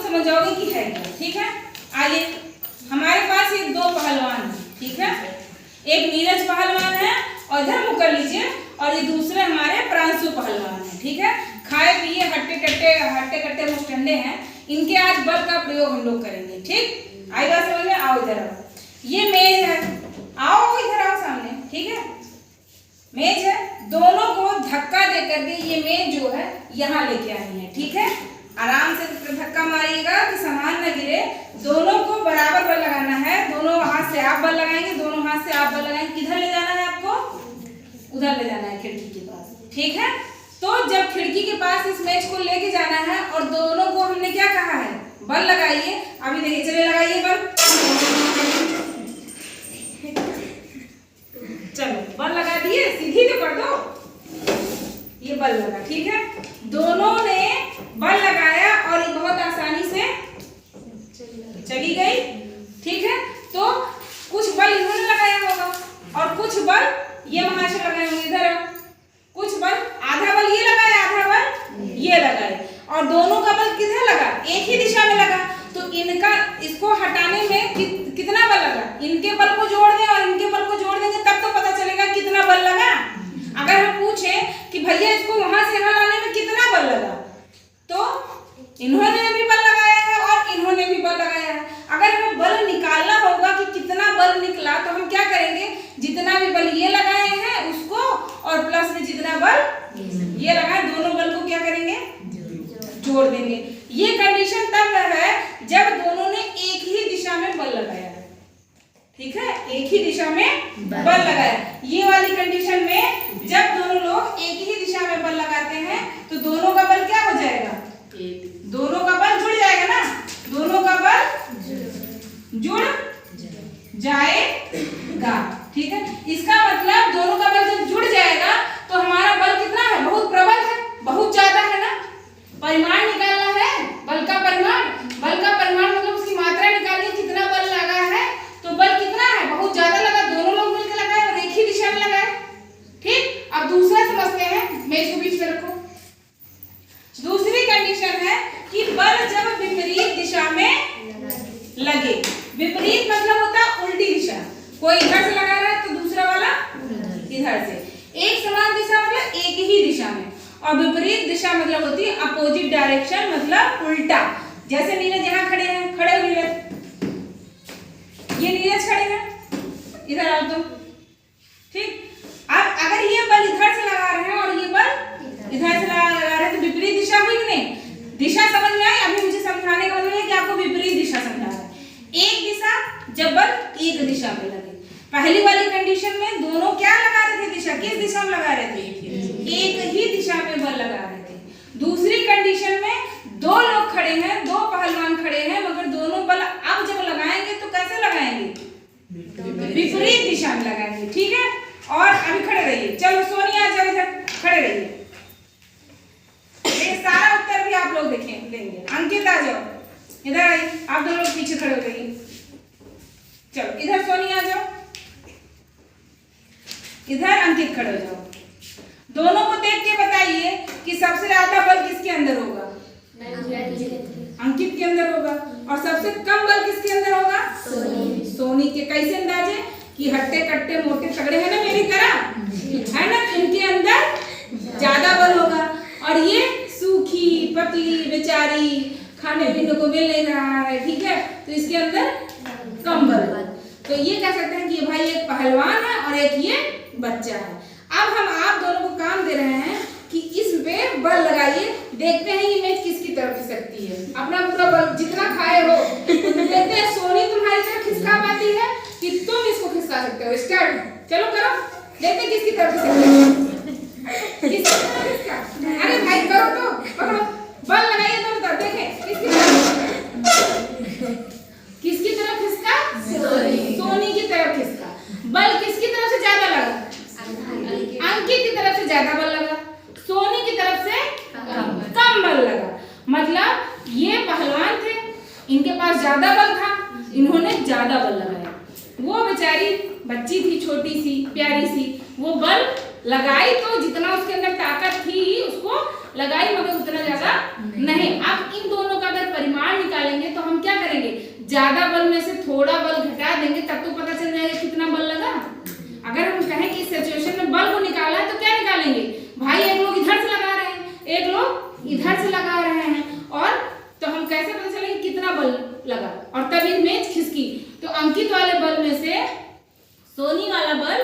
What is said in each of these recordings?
समझ जाओगे कि है क्या। ठीक है, आइए हमारे पास ये दो पहलवान हैं। ठीक है, एक नीरज पहलवान है और इधर मुँह कर लीजिए, और ये दूसरे हमारे प्रांशु पहलवान है। ठीक है, खाए पिए हट्टे कट्टे मुस्टंडे हैं, इनके आज बल का प्रयोग हम लोग करेंगे। ठीक, आई बात समझ में? आओ इधर आओ, ये मेज है, आओ इधर आओ सामने। ठीक है, मेज है, दोनों को धक्का दे करके ये मेज जो है यहाँ लेके आनी है। ठीक है, आराम से धक्का मारिएगा कि सामान न गिरे, दोनों को बराबर बल लगाना है। दोनों हाथ से आप बल लगाएंगे, दोनों हाथ से आप बल लगाएंगे। किधर ले जाना है आपको? उधर ले जाना है, खिड़की के पास। ठीक है, तो जब खिड़की के पास इस मेज को लेके जाना है और दोनों को हमने क्या कहा है? बल लगाइए। अभी देखिए, चलिए लगाइए बल, चलो बल लगा दिए, सीधी तो कर दो, ये बल लगा। ठीक है, दोनों ने बल लगाया और ये बहुत आसानी से चली गई। ठीक है, तो कुछ बल इन्होंने लगाया होगा और कुछ बल ये वहां से लगाए होंगे। इधर कुछ बल, आधा बल ये लगाया, आधा बल ये लगाए, और दोनों का बल किधर लगा? एक ही दिशा में लगा। तो इनका इसको हटाने में कितना बल लगा? इनके बल को जोड़ दें और इनके बल को जोड़ देंगे तब तो पता चलेगा कितना बल लगा। अगर हम पूछें कि भैया इसको वहां से यहाँ लाने में कितना बल लगा, तो इन्होंने भी बल लगाया है और इन्होंने भी बल लगाया है। अगर हमें बल निकालना होगा कि कितना बल निकला, तो हम क्या करेंगे? जितना भी बल ये लगाए हैं उसको और प्लस में जितना बल ये लगाए, दोनों बल को क्या करेंगे? जोड़ देंगे। ये कंडीशन तब है जब दोनों ने एक ही दिशा में बल लगाया है। ठीक है, एक ही दिशा में बल लगाया। ये वाली कंडीशन में जब दोनों लोग एक ही दिशा में बल लगाते हैं तो दोनों का बल क्या हो जाएगा? दोनों का बल जुड़ जाएगा ना, दोनों का बल जुड़ जाएगा। ठीक है, इसका मतलब दोनों का बल जब जुड़ जाएगा तो हमारा बल कितना है? बहुत प्रबल है, बहुत ज्यादा है ना। परिमाण निकालना है, बल का परिमाण, बल का परिमाण मतलब उसकी मात्रा निकालिए, कितना बल लगा है। तो बल कितना है? बहुत ज्यादा लगा, दोनों लोग मिलकर लगाए और एक ही दिशा में लगाए। ठीक, अब दूसरा समझते हैं, मेज को बीच में रखो। दूसरी कंडीशन है कि बल जब विपरीत दिशा में लगे। विपरीत मतलब होता है उल्टी दिशा, कोई इधर से लगा रहा है तो दूसरा वाला इधर से। एक समान दिशा मतलब एक ही दिशा में, और विपरीत दिशा मतलब होती है अपोजिट डायरेक्शन, मतलब उल्टा। जैसे नीरज यहाँ खड़े हैं, खड़े हो नीरज, ये नीरज खड़े हैं, इधर आओ तुम। ठीक, अब अगर ये बल इधर से लगा रहे हैं और ये बल इधर से लगा रहे हैं तो विपरीत दिशा हुई कि नहीं? दिशा समझ में आई? अभी मुझे समझाने का मतलब है कि आपको विपरीत दिशा समझा रहा है। एक दिशा जब बल एक दिशा में लगे, पहली वाली कंडीशन में दोनों क्या लगा रहे थे? दिशा किस दिशा में लगा रहे थे? एक ही दिशा में बल लगा रहे थे। दूसरी कंडीशन में दो लोग खड़े हैं, दो पहलवान खड़े हैं, मगर दोनों बल अब जब लगाएंगे तो कैसे लगाएंगे? विपरीत दिशा में लगाएंगे। ठीक है, और अभी खड़े रहिए, चलो सोनिया आ जाओ इधर, खड़े रहिए। ये सारा उत्तर भी आप लोग देखें देंगे। अंकित आ जाओ इधर, आइए, आप दोनों लोग पीछे खड़े हो जाइए। चलो इधर सोनिया आ जाओ, इधर अंकित खड़े हो जाओ। दोनों को देख के बताइए कि सबसे ज्यादा बल किसके अंदर होगा? अंकित के अंदर होगा। और सबसे कम बल किसके अंदर होगा? सोनी के। कैसे अंदाजे? कि हट्टे कट्टे मोटे तगड़े हैं ना मेरी तरह, है ना, इनके अंदर ज्यादा बल होगा। और ये सूखी पतली बेचारी, खाने पीने को मिल नहीं रहा है, ठीक है, तो इसके अंदर कम बल। तो ये कह सकते हैं कि ये भाई एक पहलवान है और एक ये बच्चा है। अब हम आप दोनों को काम दे रहे हैं कि इस पे बल लगाइए, देखते हैं ये मैच किसकी तरफ खिसकती है। अपना पूरा बल जितना खाए हो देखते हैं सोनी तुम्हारी तरफ खिसका पाती है कि तुम इसको खिसका सकते हो। स्टार्ट, चलो करो, देखते हैं किसकी तरफ खिसकती है। किसकी तरफ खिसका? अरे भाई करो तो, पकड़ो, बल लगाइए दोनों तरफ, देखें किसकी तरफ खिसका? सोनी की तरफ खिसका। बल किसकी तरफ से ज्यादा लगा? अंकित की तरफ से ज्यादा बल लगा, सोनी की तरफ से कम बल लगा। मतलब ये पहलवान थे, इनके पास ज्यादा बल था, इन्होंने ज्यादा बल लगाया। वो बेचारी बच्ची थी, छोटी सी प्यारी सी, वो बल लगाई तो जितना उसके अंदर ताकत थी उसको लगाई, मगर उतना ज्यादा नहीं। अब इन दोनों का अगर परिमाण निकाल से लगा रहे हैं, और तो हम कैसे पता चले कि कितना बल लगा, और तब ये मेज खिसकी। तो अंकित वाले बल में से सोनी वाला बल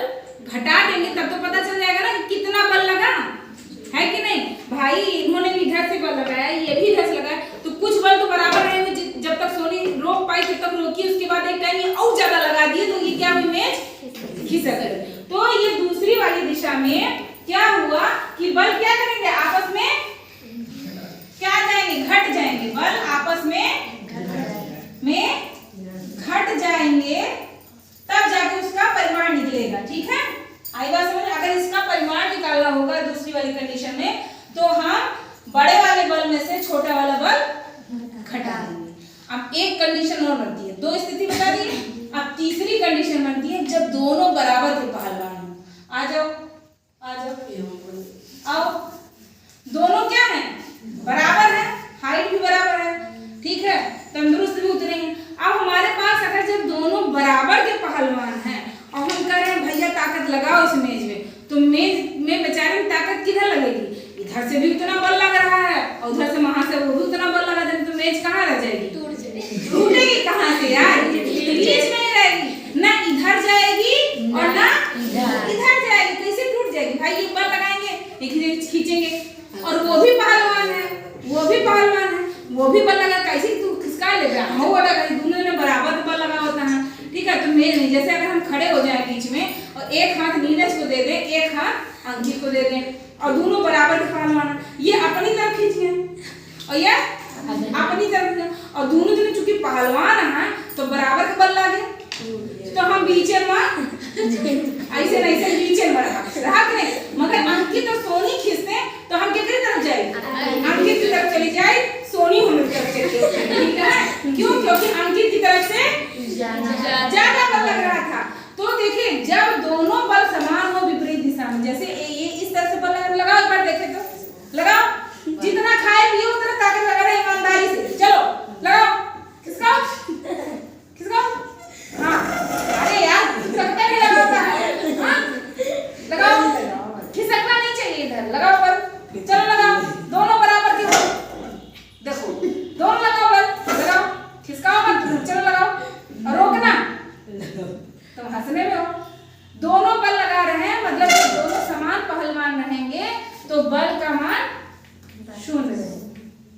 घटा देंगे, तब तो पता चल जाएगा ना कि कितना बल लगा है कि नहीं। भाई इन्होंने भी इधर से बल लगाया, ये भी इधर से लगाया, तो कुछ बल तो बराबर रहेंगे। जब तक सोनी रोक पाई तब तक रोकी, उसके बाद एक टाइम ये और ज्यादा लगा दिए तो ये क्या हुई, मेज खिसक गई। तो ये दूसरी वाली दिशा में क्या हुआ कि बल क्या करेंगे, आपस में क्या जाएंगे, घट जाएंगे। बल आपस में घट जाएंगे, तब जाके उसका परिमाण निकलेगा। ठीक है, आई बात समझ। अगर इसका परिमाण निकालना होगा दूसरी वाली कंडीशन में, तो हम बड़े वाले बल में से छोटा वाला बल घटा देंगे। अब एक कंडीशन और बनती है, दो स्थिति बता दी। अब तीसरी कंडीशन बनती है जब दोनों बराबर के पहलवान हो। आ जाओ आ जाओ, आओ। दोनों क्या है, बराबर है, हाइट भी बराबर है, ठीक है, तंदुरुस्त भी उतने हैं। अब हमारे पास अगर जब दोनों बराबर के पहलवान हैं और हम कह रहे हैं भैया ताकत लगाओ इस मेज में, तो मेज में बेचारे में ताकत किधर लगेगी, इधर से भी उतना बल लग रहा है और उधर से वहां से वो भी उतना बल लगा देंगे, तो मेज कहाँ रह जाएगी, टूटेगी कहाँ से यार, बीच में ही रहेगी, ना इधर जाएगी और ना इधर जाएगी, कैसे टूट जाएगी भाई। ये बल लगाएंगे, एक खींचेंगे, और वो भी पहलवान है, वो भी पहलवान है, वो भी बल लगा, कैसे तू खिसका ले रहा है, दोनों ने बराबर बल लगा होता है। ठीक है, तो मेज नहीं, जैसे अगर हम खड़े हो जाए बीच में और एक हाथ नीरज को दे दें, एक हाथ अंकित को दे दें, और दोनों बराबर के पहलवान, ये अपनी तरफ खींचिए और ये अपनी तरफ, और दोनों जने चूंकि पहलवान है तो बराबर के बल लगे, तो हम बीचे में ऐसे नहीं ऐसे बीचे में रहा नहीं, मगर अंकित और सोनी खींचते तो हम कितनी तरफ जाएंगे, अंकित की तरफ चली जाए, सोनी हमारी तरफ चली जाए। ठीक है, क्यों, क्योंकि अंकित की तरफ से ज्यादा बल लग रहा था। तो देखिए जब दोनों बल समान हो विपरीत दिशा में, जैसे ये इस तरह से बल लगाओ, एक बार देखे तो लगाओ, जितना खाए पिए उतना ताकत लगा रहे, ईमानदारी से चलो लगाओ, किसका किसका, हाँ अरे यार खिसकता नहीं लगाता है, हाँ लगाओ, खिसकना नहीं चाहिए, इधर लगाओ बल, चलो लगाओ, दोनों बराबर के हो, देखो दोनों लगाओ बल, लगाओ, खिसकाओ मत, चलो लगाओ, और रोकना, तुम हंसने में हो। दोनों बल लगा रहे हैं, मतलब दोनों समान पहलवान रहेंगे तो बल का मान 0 रहेगा,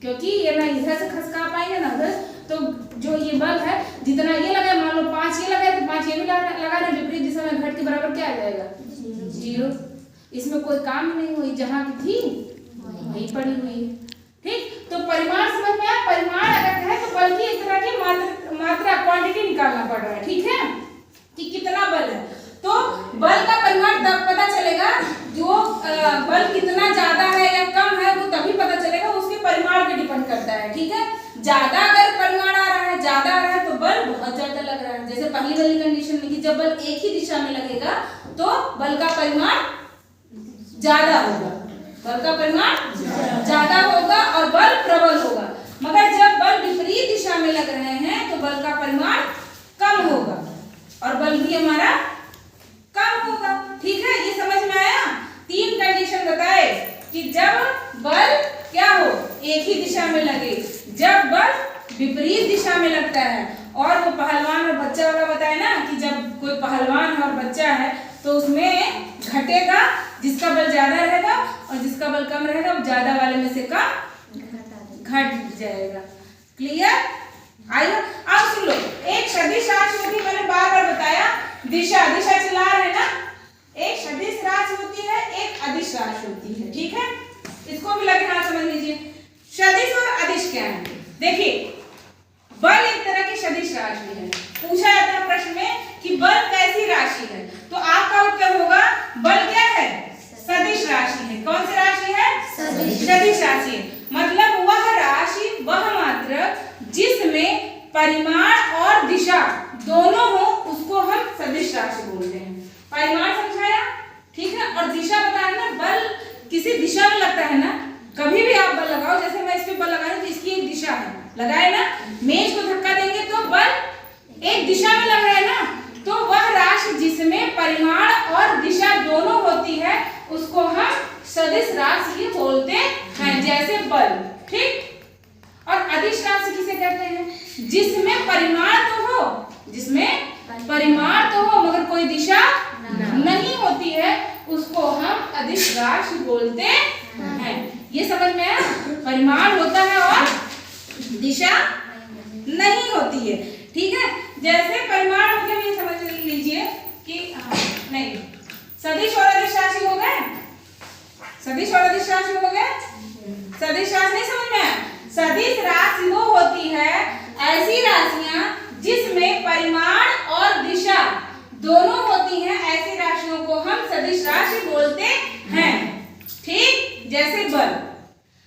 क्योंकि ये ना इधर से खसका पाएंगे ना उधर, तो जो ये बल है जितना ये लगाए, मान लो 5 ये लगाए तो 5 ये भी लगा रहे, विपरीत दिशा में घट के बराबर क्या आ जाएगा, 0। इसमें कोई काम नहीं हुई, जहां की थी वही पड़ी हुई है। ठीक, तो परिमाण समझ में आया। परिमाण अगर कहे तो बल की एक तरह की मात्रा क्वांटिटी निकालना पड़ रहा है। ठीक है, कि कितना बल है, तो बल का परिमाण तब पता चलेगा, जो बल कितना ज्यादा है या कम है वो तभी पता चलेगा, उसके परिमाण पे डिपेंड करता है। ठीक है, ज्यादा अगर परिमाण आ रहा है, ज्यादा आ रहा है तो बल बहुत ज्यादा लग रहा है, जैसे पहली वाली कंडीशन में कि जब बल एक ही दिशा में लगेगा तो बल का परिमाण ज्यादा होगा, बल का परिमाण ज्यादा होगा और बल प्रबल होगा। मगर जब बल विपरीत दिशा में लग रहे हैं तो बल का परिमाण कम होगा और बल भी हमारा कम होगा। ठीक है, ये समझ में आया। 3 कंडीशन बताए कि जब बल क्या हो, एक ही दिशा में लगे, जब बल विपरीत दिशा में लगता है, और वो पहलवान और बच्चा वाला बताया ना कि जब कोई पहलवान है और बच्चा है तो उसमें घटेगा जिसका बल ज्यादा रहेगा और जिसका बल कम रहेगा वो ज्यादा वाले में से कम घट जाएगा। क्लियर? आइए अब सुन लो, एक सदिश राशि होती है, मैंने बार बार बताया, दिशा दिशा चला रहे ना, एक सदिश राशि होती है, एक अदिश राशि होती है। ठीक है, इसको भी लगे हाथ समझ लीजिए। सदिश और अदिश क्या है? देखिए बल एक तरह की सदिश राशि है। पूछा जाता है प्रश्न में कि बल कैसी राशि है, तो आपका उत्तर होगा बल क्या है, सदिश राशि है। कौन सी राशि है? सदिश राशि है। मतलब वह राशि, वह मात्रा जिसमें परिमाण और दिशा दोनों हो, उसको हम सदिश राशि बोलते हैं। परिमाण समझाया, ठीक है, और दिशा बताया ना, बल किसी दिशा में लगता है ना, कभी भी आप बल लगाओ, जैसे मैं इस पे बल लगा रही हूं तो इसकी एक दिशा है, लगाए ना, मेज को धक्का देंगे तो बल एक दिशा में लग रहा है ना, तो वह राशि जिसमें परिमाण और दिशा दोनों होती है उसको हम सदिश राशि बोलते हैं। जैसे बल ठीक। और अदिश राशि किसे कहते हैं? जिसमें परिमाण तो हो, जिसमें परिमाण तो हो मगर कोई दिशा नहीं होती है, उसको हम अदिश राशि बोलते हैं। ये समझ में आया? परिमाण होता है और दिशा नहीं होती है, ठीक है। जैसे परिमाण हो गया, ये समझ लीजिए कि नहीं, सदिश और अदिश राशि हो गए, सदिश और अदिश राशि हो गए। सदिश राशि नहीं समझ में आया? सदिश राशि वो होती है ऐसी राशियां जिसमें परिमाण और दिशा दोनों होती हैं, ऐसी राशियों को हम सदिश राशि बोलते हैं, ठीक। जैसे बल,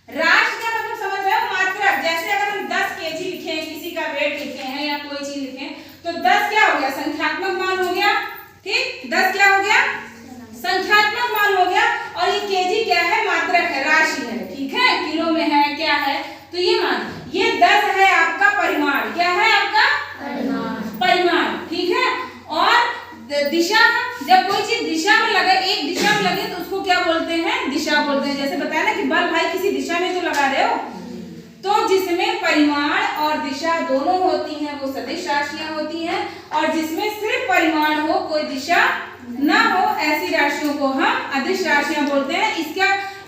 राशि का मतलब समझ रहे हो? मात्रक। जैसे अगर हम 10 केजी लिखे हैं, किसी का वेट लिखे हैं या कोई चीज लिखे हैं, तो 10 क्या हो गया? संख्यात्मक मान हो गया, ठीक। 10 क्या हो गया? संख्यात्मक मान हो गया। और ये केजी क्या है? मात्रक है, राशि है, ठीक है। किलो में है, क्या है, तो ये मान, ये 10 है आपका परिमाण। क्या है आपका? परिमाण, ठीक है। और दिशा, जब कोई चीज दिशा में लगे, एक दिशा में लगे, तो उसको क्या बोलते हैं? दिशा बोलते हैं। जैसे बताया ना कि बल भाई किसी दिशा में तो लगा रहे हो, तो जिसमें परिमाण और दिशा दोनों होती हैं वो सदिश राशियां होती हैं। और जिसमें सिर्फ परिमाण हो, कोई दिशा ना हो, ऐसी राशियों को हम अदिश राशियां बोलते हैं।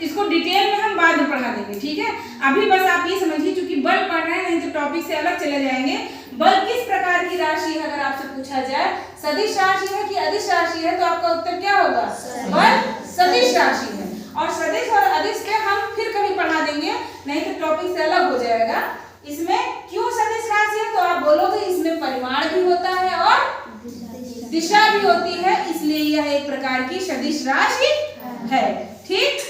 इसको डिटेल में हम बाद में पढ़ा देंगे, ठीक है। अभी बस आप ये समझिए, क्योंकि बल पढ़ रहे हैं, नहीं तो टॉपिक से अलग चले जाएंगे। बल किस प्रकार की राशि है? अगर आपसे पूछा जाए सदिश राशि है कि अदिश राशि है, तो आपका उत्तर क्या होगा? बल सदिश राशि है। और सदिश और अदिश पे हम फिर कभी पढ़ा देंगे, नहीं तो टॉपिक से अलग हो जाएगा। इसमें क्यों सदिश राशि है? तो आप बोलोगे इसमें परिमाण भी होता है और दिशा भी होती है, इसलिए यह एक प्रकार की सदिश राशि है, ठीक।